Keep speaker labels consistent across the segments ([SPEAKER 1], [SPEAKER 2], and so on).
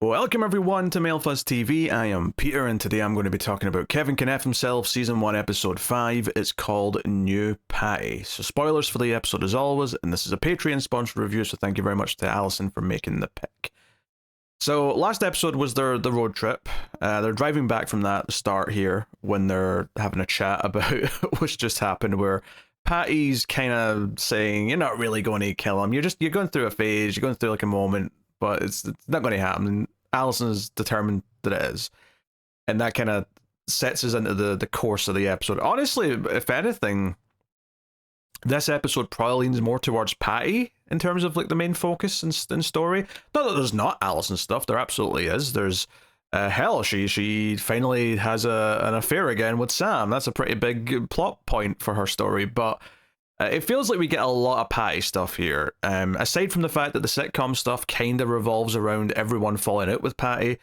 [SPEAKER 1] Welcome everyone to MailFuzz TV. I am Peter, and today I'm going to be talking about Kevin Can F Himself, Season 1, Episode 5. It's called New Patti. So spoilers for the episode as always, and this is a Patreon-sponsored review, so thank you very much to Alison for making the pick. So last episode was the road trip. They're driving back from that at the start here, when they're having a chat about what's just happened, where Patti's kind of saying, you're not really going to kill him, you're going through a phase, you're going through like a moment, but it's not going to happen. And Alison is determined that it is. And that kind of sets us into the course of the episode. Honestly, if anything, this episode probably leans more towards Patti in terms of like the main focus and story. Not that there's not Alison stuff, there absolutely is. There's hell, she finally has an affair again with Sam. That's a pretty big plot point for her story, but it feels like we get a lot of Patti stuff here. Aside from the fact that the sitcom stuff kind of revolves around everyone falling out with Patti,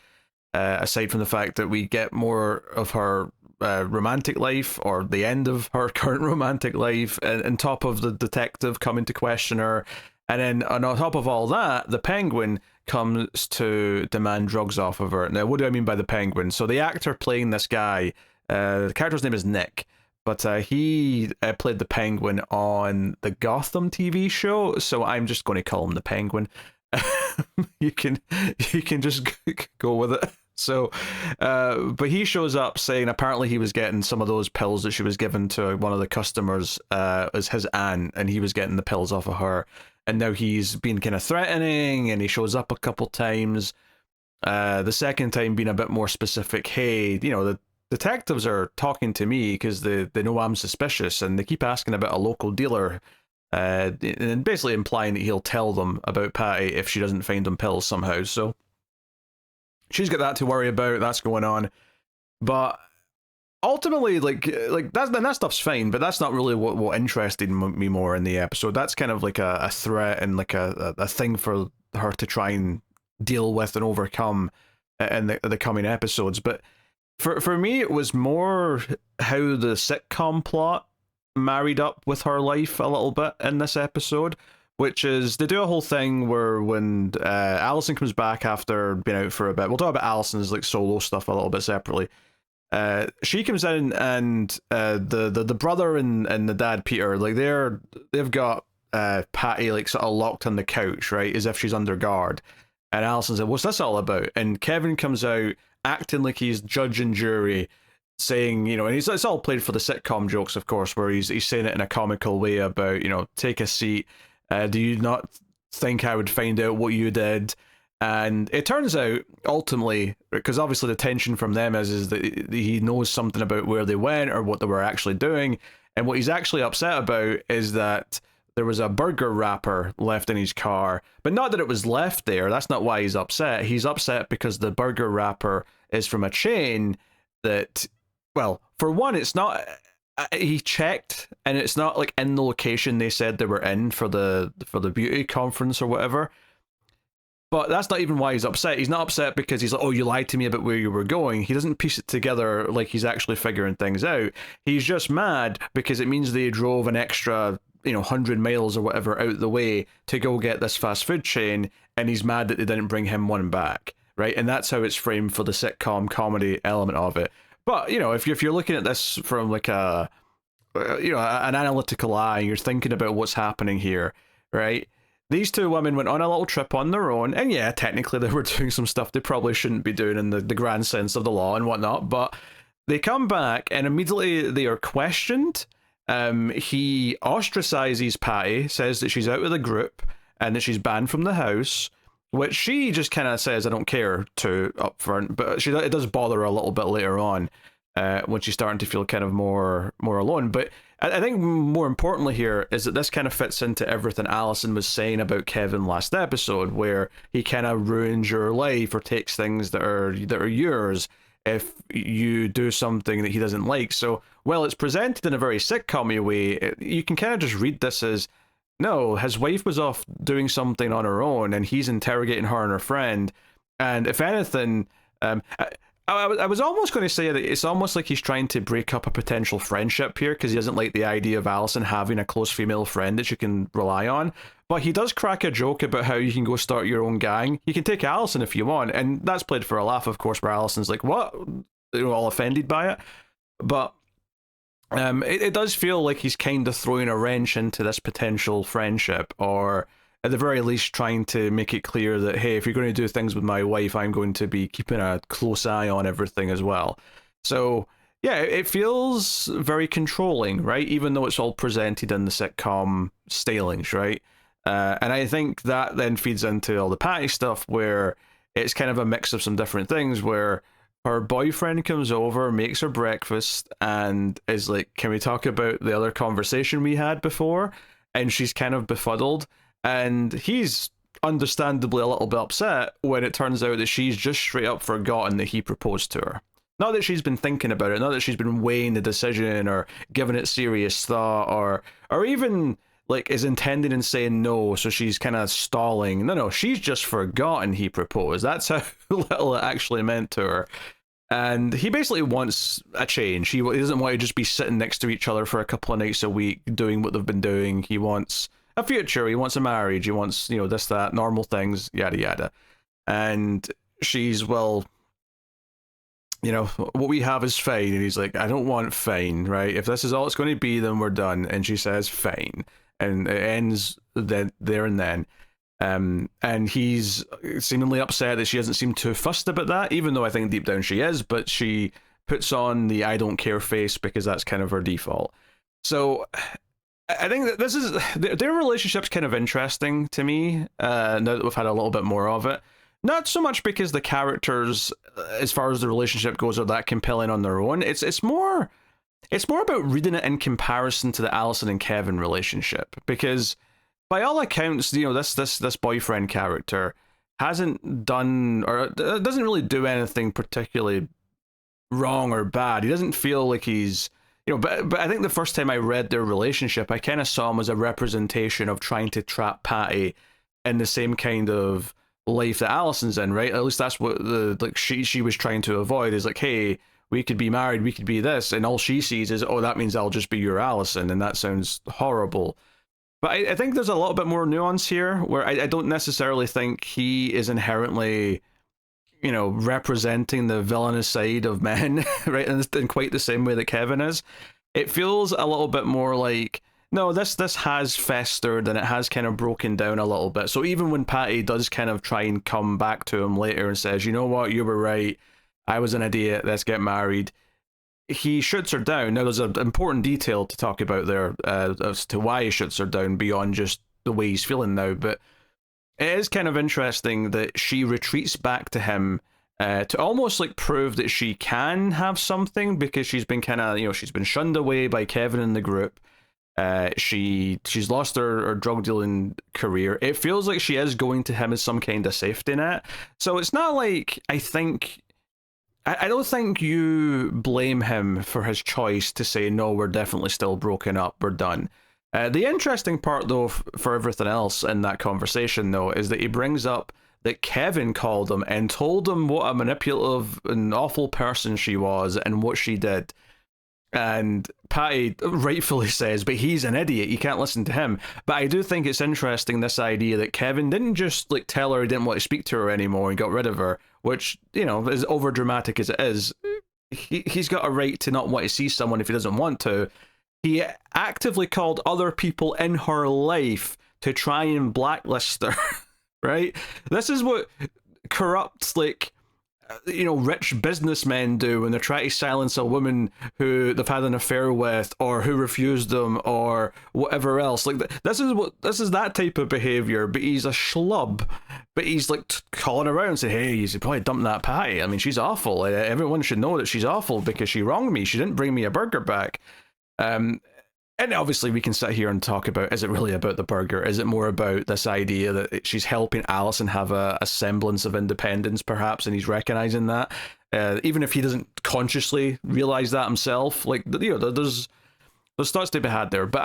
[SPEAKER 1] aside from the fact that we get more of her romantic life, or the end of her current romantic life, and on top of the detective coming to question her, and then on top of all that, the Penguin comes to demand drugs off of her. Now, what do I mean by the Penguin? So the actor playing this guy, the character's name is Nick, but he played the Penguin on the Gotham TV show, so I'm just going to call him the Penguin. you can just go with it. So, but he shows up saying apparently he was getting some of those pills that she was given to one of the customers as his aunt, and he was getting the pills off of her. And now he's been kind of threatening, and he shows up a couple times. The second time being a bit more specific. Hey, the detectives are talking to me because they know I'm suspicious, and they keep asking about a local dealer, and basically implying that he'll tell them about Patti if she doesn't find them pills somehow. So she's got that to worry about. That's going on, but ultimately, like that stuff's fine. But that's not really what interested me more in the episode. That's kind of like a threat and like a thing for her to try and deal with and overcome in the coming episodes. But For me, it was more how the sitcom plot married up with her life a little bit in this episode, which is they do a whole thing where when Alison comes back after being out for a bit, we'll talk about Alison's like solo stuff a little bit separately. She comes in, and the brother and the dad Peter, like they've got Patti like sort of locked on the couch, right, as if she's under guard. And Alison said, "What's this all about?" And Kevin comes out, acting like he's judge and jury, saying, and it's all played for the sitcom jokes, of course, where he's saying it in a comical way about, take a seat. Do you not think I would find out what you did? And it turns out, ultimately, because obviously the tension from them is that he knows something about where they went or what they were actually doing. And what he's actually upset about is that there was a burger wrapper left in his car, but not that it was left there. That's not why he's upset. He's upset because the burger wrapper is from a chain that, well, for one, it's not, he checked, and it's not like in the location they said they were in for the beauty conference or whatever. But that's not even why he's upset. He's not upset because he's like, oh, you lied to me about where you were going. He doesn't piece it together like he's actually figuring things out. He's just mad because it means they drove an extra 100 miles or whatever out the way to go get this fast food chain, and he's mad that they didn't bring him one back, right? And that's how it's framed for the sitcom comedy element of it. But, if you're looking at this from like an analytical eye, you're thinking about what's happening here, right? These two women went on a little trip on their own, and yeah, technically they were doing some stuff they probably shouldn't be doing in the grand sense of the law and whatnot, but they come back and immediately they are questioned. He ostracizes Patti, says that she's out of the group and that she's banned from the house, which she just kind of says, I don't care, to up front, but it does bother her a little bit later on when she's starting to feel kind of more alone. But I think more importantly here is that this kind of fits into everything Alison was saying about Kevin last episode, where he kind of ruins your life or takes things that are yours if you do something that he doesn't like. So, well, it's presented in a very sitcom-y way. You can kind of just read this as, no, his wife was off doing something on her own, and he's interrogating her and her friend. And if anything, I was almost going to say that it's almost like he's trying to break up a potential friendship here because he doesn't like the idea of Allison having a close female friend that she can rely on. But he does crack a joke about how you can go start your own gang. You can take Allison if you want, and that's played for a laugh, of course, where Allison's like, "What?" All offended by it. But it does feel like he's kind of throwing a wrench into this potential friendship, or at the very least trying to make it clear that, hey, if you're going to do things with my wife, I'm going to be keeping a close eye on everything as well. So yeah, it feels very controlling, right? Even though it's all presented in the sitcom stylings, right? And I think that then feeds into all the Patti stuff, where it's kind of a mix of some different things, where her boyfriend comes over, makes her breakfast, and is like, can we talk about the other conversation we had before? And she's kind of befuddled. And he's understandably a little bit upset when it turns out that she's just straight up forgotten that he proposed to her. Not that she's been thinking about it, not that she's been weighing the decision or giving it serious thought, or even like is intending and saying no, so she's kind of stalling. No, she's just forgotten he proposed. That's how little it actually meant to her. And he basically wants a change. He doesn't want to just be sitting next to each other for a couple of nights a week doing what they've been doing. He wants a future, he wants a marriage, he wants, this, that, normal things, yada yada. And she's, well, what we have is fine. And he's like, I don't want fine, right? If this is all it's going to be, then we're done. And she says fine, and it ends there and then. And he's seemingly upset that she doesn't seem too fussed about that, even though I think deep down she is, but she puts on the I don't care face because that's kind of her default. So I think that this is, their relationship's kind of interesting to me, now that we've had a little bit more of it. Not so much because the characters, as far as the relationship goes, are that compelling on their own. It's more about reading it in comparison to the Allison and Kevin relationship, because by all accounts, this boyfriend character hasn't done, or doesn't really do anything particularly wrong or bad. He doesn't feel like he's, but I think the first time I read their relationship, I kind of saw him as a representation of trying to trap Patti in the same kind of life that Allison's in, right? At least that's what she was trying to avoid, is like, hey, we could be married, we could be this, and all she sees is, oh, that means I'll just be your Allison, and that sounds horrible. But I think there's a little bit more nuance here, where I don't necessarily think he is inherently, representing the villainous side of men, right? In quite the same way that Kevin is. It feels a little bit more like, no, this has festered and it has kind of broken down a little bit. So even when Patti does kind of try and come back to him later and says, you know what, you were right, I was an idiot, let's get married, he shoots her down. Now, there's an important detail to talk about there as to why he shoots her down beyond just the way he's feeling now, but it is kind of interesting that she retreats back to him to almost like prove that she can have something, because she's been kind of, she's been shunned away by Kevin in the group. She's lost her drug dealing career. It feels like she is going to him as some kind of safety net. So it's not like, I don't think you blame him for his choice to say, no, we're definitely still broken up, we're done. The interesting part, though, for everything else in that conversation, though, is that he brings up that Kevin called him and told him what a manipulative and awful person she was and what she did. And Patti rightfully says, but he's an idiot, you can't listen to him. But I do think it's interesting, this idea that Kevin didn't just like tell her he didn't want to speak to her anymore and got rid of her, which, as over dramatic as it is, he's got a right to not want to see someone if he doesn't want to. He actively called other people in her life to try and blacklist her, right? This is what corrupt, rich businessmen do when they're trying to silence a woman who they've had an affair with, or who refused them, or whatever else. This is that type of behavior. But he's a schlub. But he's calling around and saying, hey, you should probably dump that Patti. I mean, she's awful. Everyone should know that she's awful because she wronged me. She didn't bring me a burger back. And obviously we can sit here and talk about, is it really about the burger? Is it more about this idea that she's helping Allison have a semblance of independence, perhaps, and he's recognizing that? Even if he doesn't consciously realize that himself, there's thoughts to be had there. But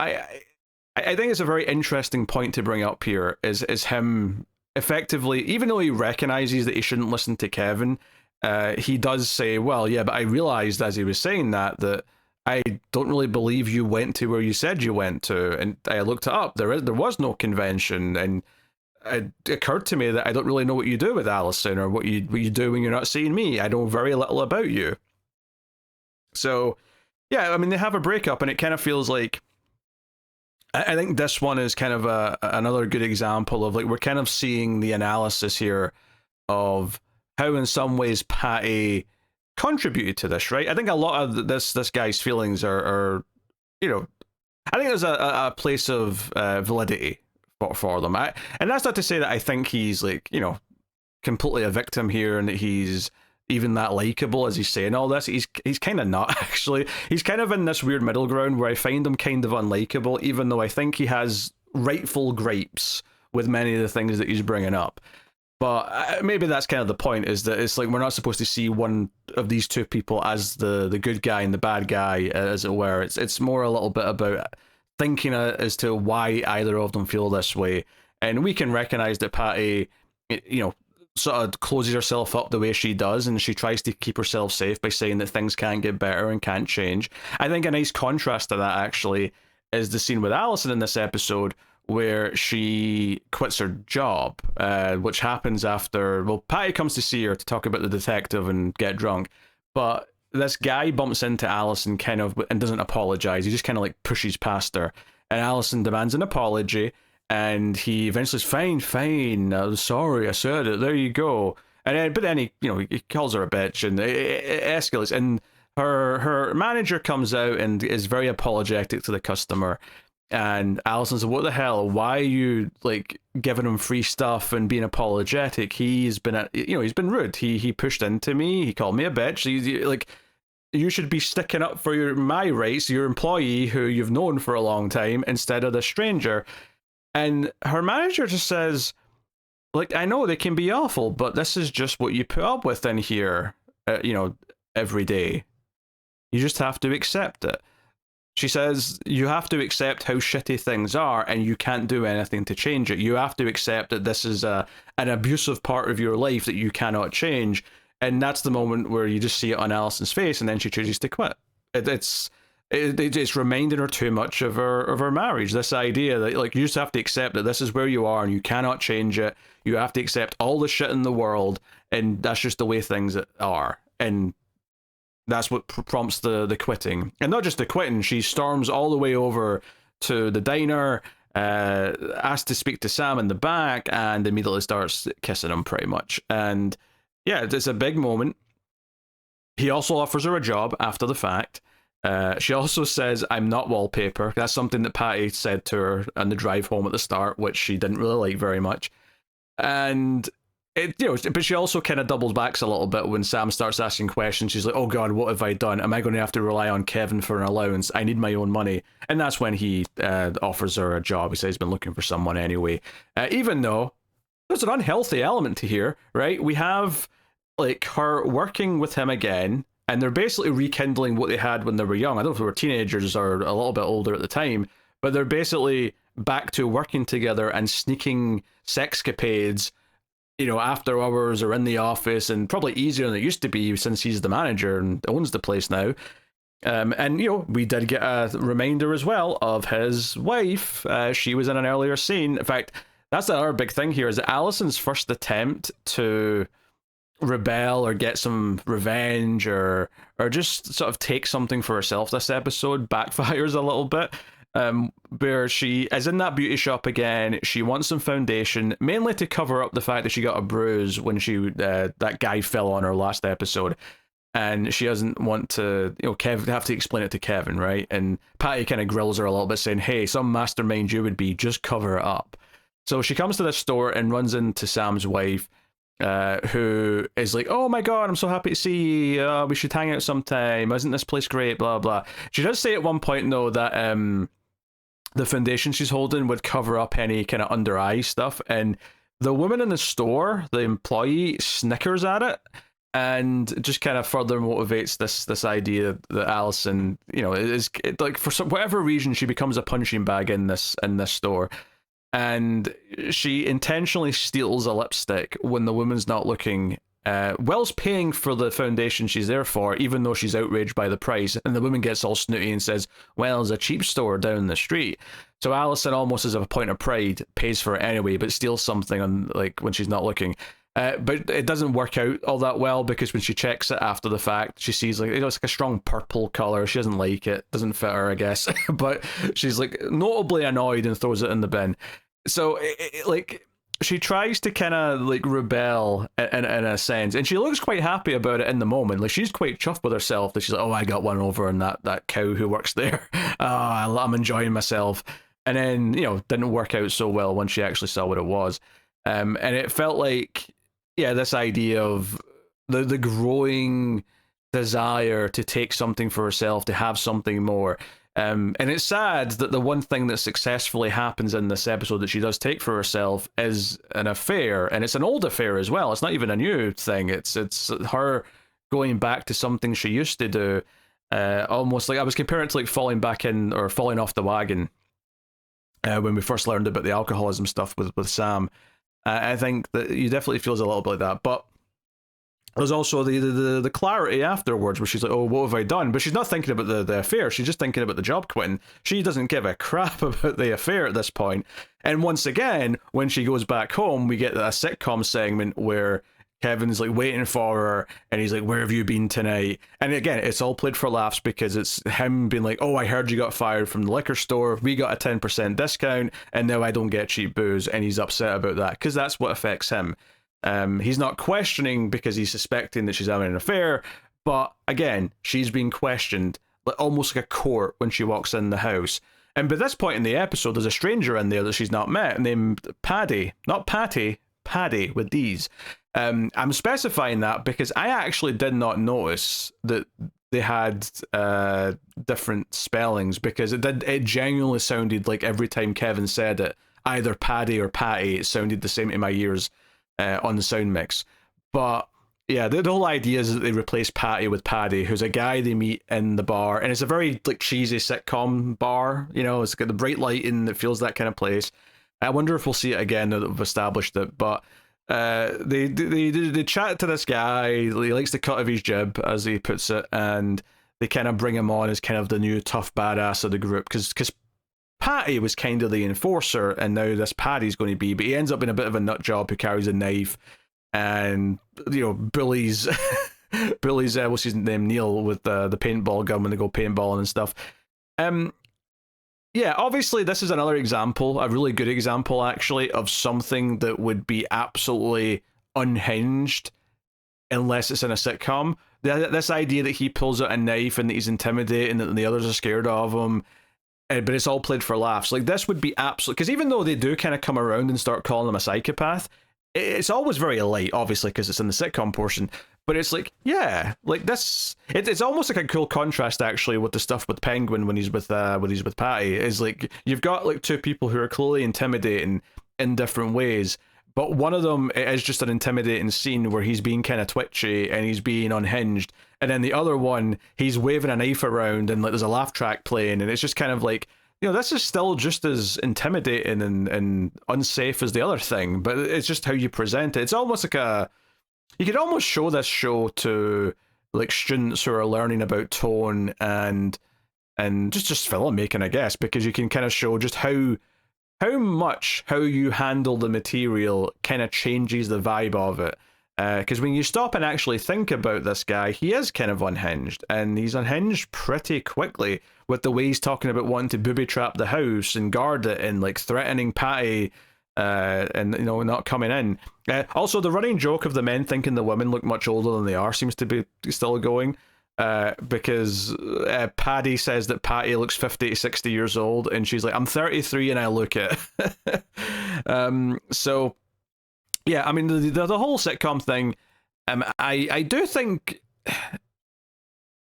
[SPEAKER 1] I think it's a very interesting point to bring up here, is him effectively, even though he recognizes that he shouldn't listen to Kevin, he does say, well, yeah, but I realized as he was saying that I don't really believe you went to where you said you went to. And I looked it up. There was no convention. And it occurred to me that I don't really know what you do with Allison or what you do when you're not seeing me. I know very little about you. So, yeah, I mean, they have a breakup, and it kind of feels like, I think this one is kind of another good example of, like, we're kind of seeing the analysis here of how in some ways Patti contributed to this, right? I think a lot of this guy's feelings are you know, I think there's a place of validity for them. And that's not to say that I think he's, like, you know, completely a victim here and that he's even that likable as he's saying all this. He's kind of not, actually. He's kind of in this weird middle ground where I find him kind of unlikable, even though I think he has rightful gripes with many of the things that he's bringing up. But maybe that's kind of the point, is that it's like we're not supposed to see one of these two people as the good guy and the bad guy, as it were. It's more a little bit about thinking as to why either of them feel this way. And we can recognize that Patti, you know, sort of closes herself up the way she does, and she tries to keep herself safe by saying that things can't get better and can't change. I think a nice contrast to that, actually, is the scene with Allison in this episode, where she quits her job, which happens after, well, Patti comes to see her to talk about the detective and get drunk, but this guy bumps into Allison kind of and doesn't apologize. He just kind of like pushes past her, and Allison demands an apology, and he eventually says, fine, I'm sorry, I said it, there you go. And then, but then he calls her a bitch, and it escalates, and her manager comes out and is very apologetic to the customer. And Allison said, what the hell? Why are you, like, giving him free stuff and being apologetic? He's been, he's been rude. He pushed into me. He called me a bitch. Like, you should be sticking up for my rights, your employee who you've known for a long time, instead of the stranger. And her manager just says, like, I know they can be awful, but this is just what you put up with in here, every day. You just have to accept it. She says, you have to accept how shitty things are, and you can't do anything to change it. You have to accept that this is an abusive part of your life that you cannot change. And that's the moment where you just see it on Allison's face, and then she chooses to quit. It's reminding her too much of her marriage. This idea that, like, you just have to accept that this is where you are and you cannot change it. You have to accept all the shit in the world, and that's just the way things are. And that's what prompts the quitting. And not just the quitting, she storms all the way over to the diner, asks to speak to Sam in the back, and immediately starts kissing him, pretty much. And yeah, it's a big moment. He also offers her a job after the fact. She also says, I'm not wallpaper. That's something that Patti said to her on the drive home at the start, which she didn't really like very much. And but she also kind of doubles back a little bit when Sam starts asking questions. She's like, oh God, what have I done? Am I going to have to rely on Kevin for an allowance? I need my own money. And that's when he offers her a job. He says he's been looking for someone anyway. Even though there's an unhealthy element to here, right? We have, like, her working with him again, and they're basically rekindling what they had when they were young. I don't know if they were teenagers or a little bit older at the time, but they're basically back to working together and sneaking sexcapades, after hours or in the office, and probably easier than it used to be since he's the manager and owns the place now. And we did get a reminder as well of his wife. She was in an earlier scene. In fact, that's the other big thing here, is that Allison's first attempt to rebel or get some revenge or just sort of take something for herself this episode backfires a little bit. Where she is in that beauty shop again. She wants some foundation, mainly to cover up the fact that she got a bruise when that guy fell on her last episode, and she doesn't want to, Kevin, have to explain it to Kevin, right? And Patti kind of grills her a little bit, saying, hey, some mastermind you would be, just cover it up. So she comes to this store and runs into Sam's wife, who is like, oh my God, I'm so happy to see you, we should hang out sometime, isn't this place great, blah blah. She does say at one point though that the foundation she's holding would cover up any kind of under eye stuff, and the woman in the store, the employee, snickers at it, and just kind of further motivates this idea that Allison, is like, for whatever reason, she becomes a punching bag in this store. And she intentionally steals a lipstick when the woman's not looking, Will's paying for the foundation she's there for, even though she's outraged by the price. And the woman gets all snooty and says, well, there's a cheap store down the street. So Alison, almost as a point of pride, pays for it anyway, but steals something on, like, when she's not looking. But it doesn't work out all that well, because when she checks it after the fact, she sees, like, it's like a strong purple color. She doesn't like it. Doesn't fit her, I guess. But she's, like, notably annoyed and throws it in the bin. So, like, she tries to kind of, like, rebel in a sense, and she looks quite happy about it in the moment. Like, she's quite chuffed with herself that she's like, oh, I got one over on that cow who works there. I'm enjoying myself. And then, didn't work out so well when she actually saw what it was. And it felt like, this idea of the growing desire to take something for herself, to have something more. And it's sad that the one thing that successfully happens in this episode that she does take for herself is an affair, and it's an old affair as well. It's not even a new thing. It's her going back to something she used to do. Almost like I was comparing it to like falling back in or falling off the wagon when we first learned about the alcoholism stuff with Sam. I think that you definitely feels a little bit like that, but there's also the clarity afterwards where she's like, oh, what have I done? But she's not thinking about the affair. She's just thinking about the job quitting. She doesn't give a crap about the affair at this point. And once again, when she goes back home, we get a sitcom segment where Kevin's like waiting for her and he's like, where have you been tonight? And again, it's all played for laughs because it's him being like, oh, I heard you got fired from the liquor store. We got a 10% discount and now I don't get cheap booze. And he's upset about that because that's what affects him. He's not questioning because he's suspecting that she's having an affair, but again, she's being questioned like almost like a court when she walks in the house. And by this point in the episode, there's a stranger in there that she's not met named Paddy, not Patti, Paddy with D's. I'm specifying that because I actually did not notice that they had different spellings, because it genuinely sounded like every time Kevin said it, either Paddy or Patty, it sounded the same to my ears. On the sound mix. But yeah, the whole idea is that they replace Patty with Paddy, who's a guy they meet in the bar, and it's a very like cheesy sitcom bar, it's got the bright lighting that feels that kind of place. I wonder if we'll see it again now that we've established it. But they chat to this guy. He likes the cut of his jib, as he puts it, and they kind of bring him on as kind of the new tough badass of the group, because Patty was kind of the enforcer, and now this Paddy's going to be, but he ends up being a bit of a nut job who carries a knife and bullies what's his name, Neil, with the paintball gun when they go paintballing and stuff. Obviously this is another example, a really good example actually, of something that would be absolutely unhinged unless it's in a sitcom. This idea that he pulls out a knife and that he's intimidating and that the others are scared of him, but it's all played for laughs. Like, this would be absolute, because even though they do kind of come around and start calling him a psychopath, it's always very light, obviously, because it's in the sitcom portion. But it's like, yeah, like this, it's almost like a cool contrast actually with the stuff with Penguin when he's with Patty. Is like you've got like two people who are clearly intimidating in different ways, but one of them is just an intimidating scene where he's being kind of twitchy and he's being unhinged. And then the other one, he's waving a knife around and like there's a laugh track playing, and it's just kind of like, this is still just as intimidating and unsafe as the other thing, but it's just how you present it. It's almost like you could almost show this show to like students who are learning about tone and just filmmaking, I guess, because you can kind of show just how much how you handle the material kind of changes the vibe of it. Because when you stop and actually think about this guy, he is kind of unhinged, and he's unhinged pretty quickly with the way he's talking about wanting to booby trap the house and guard it and like threatening Patty and not coming in. Also, the running joke of the men thinking the women look much older than they are seems to be still going, because Paddy says that Patty looks 50 to 60 years old, and she's like, I'm 33 and I look it. So yeah, I mean, the whole sitcom thing, I do think,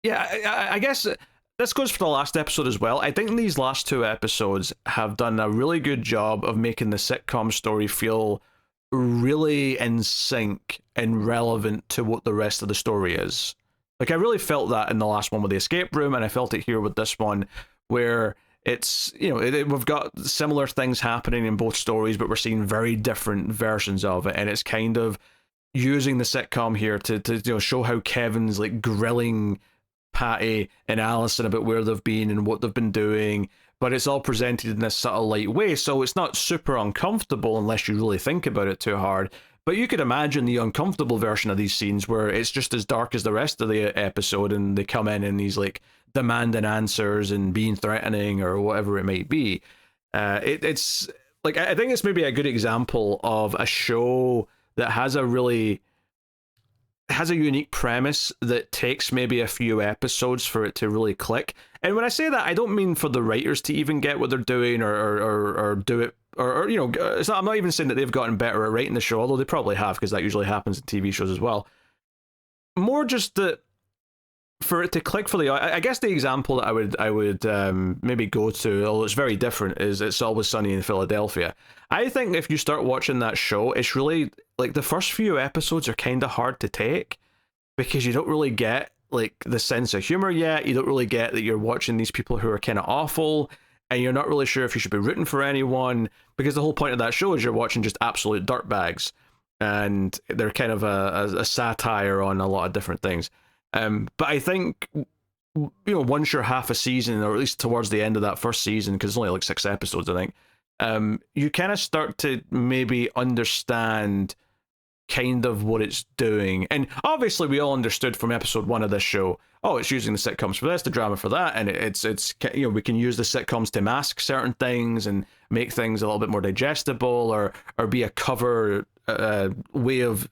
[SPEAKER 1] yeah, I guess this goes for the last episode as well. I think these last two episodes have done a really good job of making the sitcom story feel really in sync and relevant to what the rest of the story is. Like, I really felt that in the last one with the escape room, and I felt it here with this one, where it's, we've got similar things happening in both stories, but we're seeing very different versions of it, and it's kind of using the sitcom here to show how Kevin's like grilling Patti and Allison about where they've been and what they've been doing, but it's all presented in this subtle light way, so it's not super uncomfortable unless you really think about it too hard. But you could imagine the uncomfortable version of these scenes where it's just as dark as the rest of the episode, and they come in and he's like demanding answers and being threatening or whatever it might be. It's like, I think it's maybe a good example of a show that has a unique premise that takes maybe a few episodes for it to really click. And when I say that, I don't mean for the writers to even get what they're doing or do it, or I'm not even saying that they've gotten better at writing the show, although they probably have, because that usually happens in TV shows as well. More just that for it to click for I guess the example that I would maybe go to, although it's very different, is It's Always Sunny in Philadelphia. I think if you start watching that show, it's really like the first few episodes are kind of hard to take because you don't really get like the sense of humor yet. You don't really get that you're watching these people who are kind of awful, and you're not really sure if you should be rooting for anyone, because the whole point of that show is you're watching just absolute dirtbags, and they're kind of a satire on a lot of different things. But I think, once you're half a season, or at least towards the end of that first season, because it's only like 6 episodes, I think, you kind of start to maybe understand kind of what it's doing. And obviously we all understood from episode 1 of this show, it's using the sitcoms for this, the drama for that, and it's we can use the sitcoms to mask certain things and make things a little bit more digestible, or be a cover way of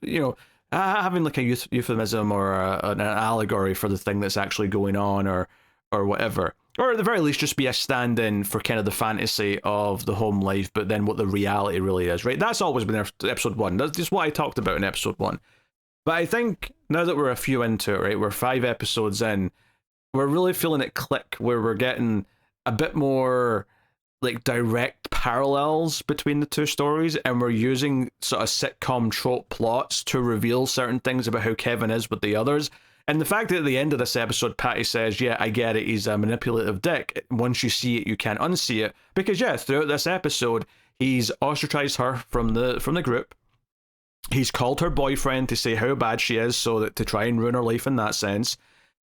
[SPEAKER 1] having like a euphemism or an allegory for the thing that's actually going on, or whatever. Or at the very least, just be a stand-in for kind of the fantasy of the home life, but then what the reality really is, right? That's always been episode 1. That's just what I talked about in episode 1. But I think now that we're a few into it, right, we're 5 episodes in, we're really feeling it click, where we're getting a bit more like direct parallels between the two stories, and we're using sort of sitcom trope plots to reveal certain things about how Kevin is with the others. And the fact that at the end of this episode, Patti says, yeah, I get it, he's a manipulative dick. Once you see it, you can't unsee it. Because, yeah, throughout this episode, he's ostracized her from the group. He's called her boyfriend to say how bad she is, so that to try and ruin her life in that sense.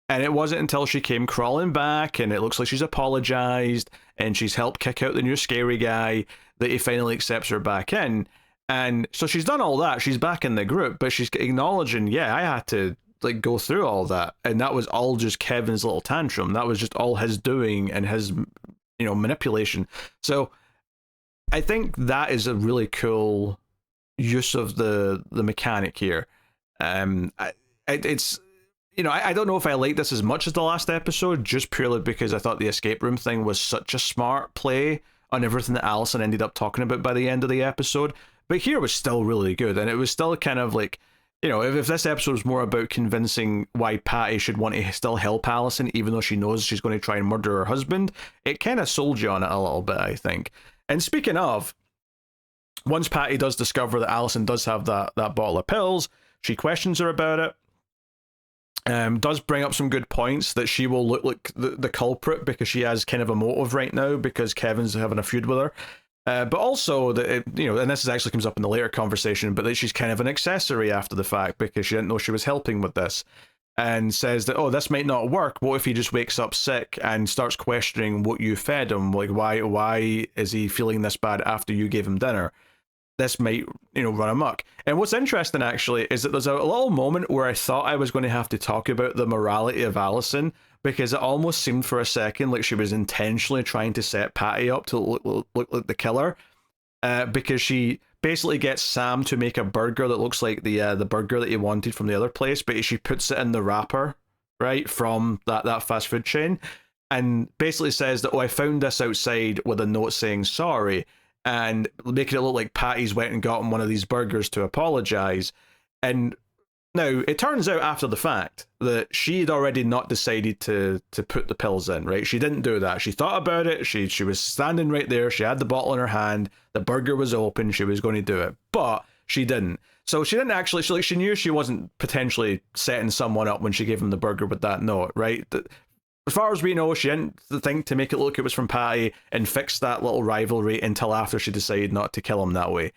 [SPEAKER 1] And it wasn't until she came crawling back, and it looks like she's apologized, and she's helped kick out the new scary guy, that he finally accepts her back in. And so she's done all that. She's back in the group, but she's acknowledging, yeah, I had to like go through all that, and that was all just Kevin's little tantrum. That was just all his doing and his manipulation. So I think that is a really cool use of the mechanic here. It's I don't know if I like this as much as the last episode, just purely because I thought the escape room thing was such a smart play on everything that Allison ended up talking about by the end of the episode. But here was still really good, and it was still kind of like, if this episode was more about convincing why Patti should want to still help Allison, even though she knows she's going to try and murder her husband, it kind of sold you on it a little bit, I think. And speaking of, once Patti does discover that Allison does have that bottle of pills, she questions her about it. Does bring up some good points that she will look like the culprit because she has kind of a motive right now because Kevin's having a feud with her. But also that and this actually comes up in the later conversation, but that she's kind of an accessory after the fact because she didn't know she was helping with this, and says that, this might not work. What if he just wakes up sick and starts questioning what you fed him? Like, why is he feeling this bad after you gave him dinner? This might, run amok. And what's interesting, actually, is that there's a little moment where I thought I was going to have to talk about the morality of Allison, because it almost seemed for a second like she was intentionally trying to set Patti up to look like the killer, because she basically gets Sam to make a burger that looks like the burger that he wanted from the other place, but she puts it in the wrapper, right, from that fast food chain, and basically says that, I found this outside with a note saying sorry, and making it look like Patty's went and gotten one of these burgers to apologize. And now it turns out after the fact that she had already not decided to put the pills in, right? She didn't do that. She thought about it. She was standing right there. She had the bottle in her hand. The burger was open. She was going to do it, but she didn't. So she didn't actually. She knew she wasn't potentially setting someone up when she gave him the burger with that note, right? As far as we know, she didn't think to make it look it was from Patti and fix that little rivalry until after she decided not to kill him that way.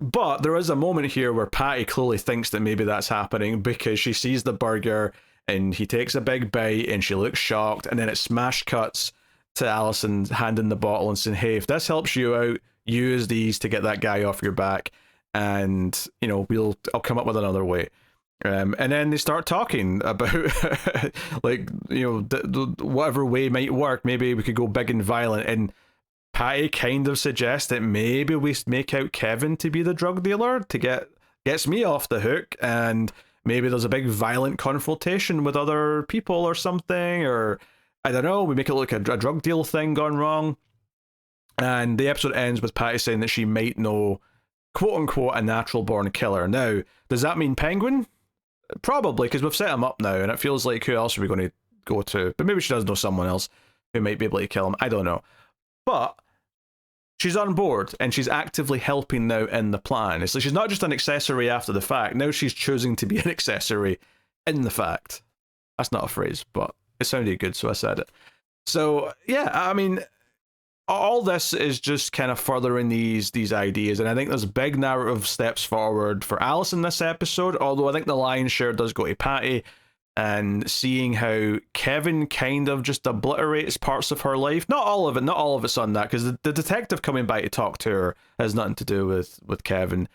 [SPEAKER 1] But there is a moment here where Patti clearly thinks that maybe that's happening because she sees the burger and he takes a big bite and she looks shocked, and then it smash cuts to Allison handing the bottle and saying, hey, if this helps you out, use these to get that guy off your back, and I'll come up with another way. And then they start talking about like whatever way might work. Maybe we could go big and violent, and Patti kind of suggests that maybe we make out Kevin to be the drug dealer to gets me off the hook, and maybe there's a big violent confrontation with other people or something, or I don't know, we make it look like a drug deal thing gone wrong. And the episode ends with Patti saying that she might know, quote unquote, a natural born killer. Now, does that mean Penguin? Probably, because we've set him up now, and it feels like who else are we going to go to? But maybe she does know someone else who might be able to kill him. I don't know. But she's on board, and she's actively helping now in the plan. It's like she's not just an accessory after the fact. Now she's choosing to be an accessory in the fact. That's not a phrase, but it sounded good, so I said it. So, yeah, I mean, all this is just kind of furthering these ideas, and I think there's big narrative steps forward for Alice in this episode, although I think the lion's share does go to Patti, and seeing how Kevin kind of just obliterates parts of her life. Not all of it's on that, because the detective coming by to talk to her has nothing to do with Kevin,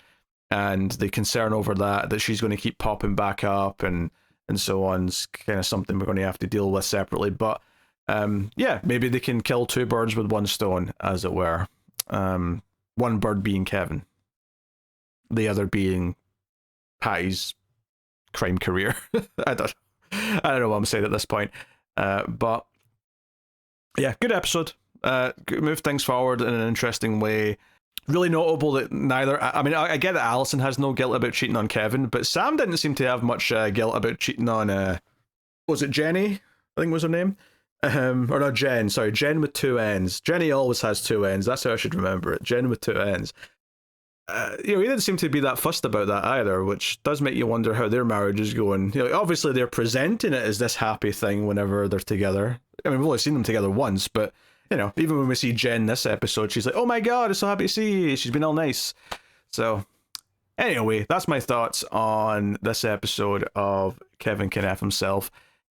[SPEAKER 1] and the concern over that she's going to keep popping back up and so on is kind of something we're going to have to deal with separately. But yeah, maybe they can kill two birds with one stone, as it were. One bird being Kevin, the other being Patti's crime career. I don't know what I'm saying at this point. But yeah, good episode. Move things forward in an interesting way. Really notable that I get that Allison has no guilt about cheating on Kevin, but Sam didn't seem to have much guilt about cheating on, was it Jenny? I think was her name. Or not Jen, sorry, Jen with two N's. Jenny always has two N's, that's how I should remember it. Jen with two N's. He didn't seem to be that fussed about that either, which does make you wonder how their marriage is going. Obviously they're presenting it as this happy thing whenever they're together. I mean, we've only seen them together once, but even when we see Jen this episode, she's like, oh my god, I'm so happy to see you. She's been all nice. So anyway, that's my thoughts on this episode of Kevin Can F Himself.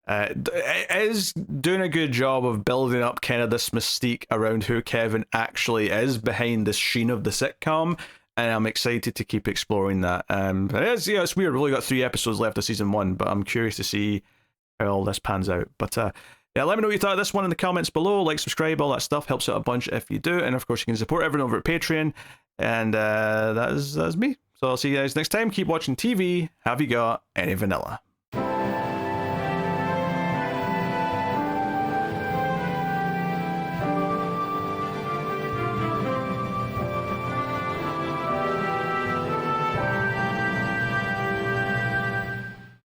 [SPEAKER 1] It is doing a good job of building up kind of this mystique around who Kevin actually is behind the sheen of the sitcom, and I'm excited to keep exploring that. It's weird, we've only got 3 episodes left of season 1, but I'm curious to see how all this pans out. But yeah, let me know what you thought of this one in the comments below. Like, subscribe, all that stuff helps out a bunch if you do, and of course you can support everyone over at Patreon. And that's me. So I'll see you guys next time. Keep watching TV. Have you got any vanilla?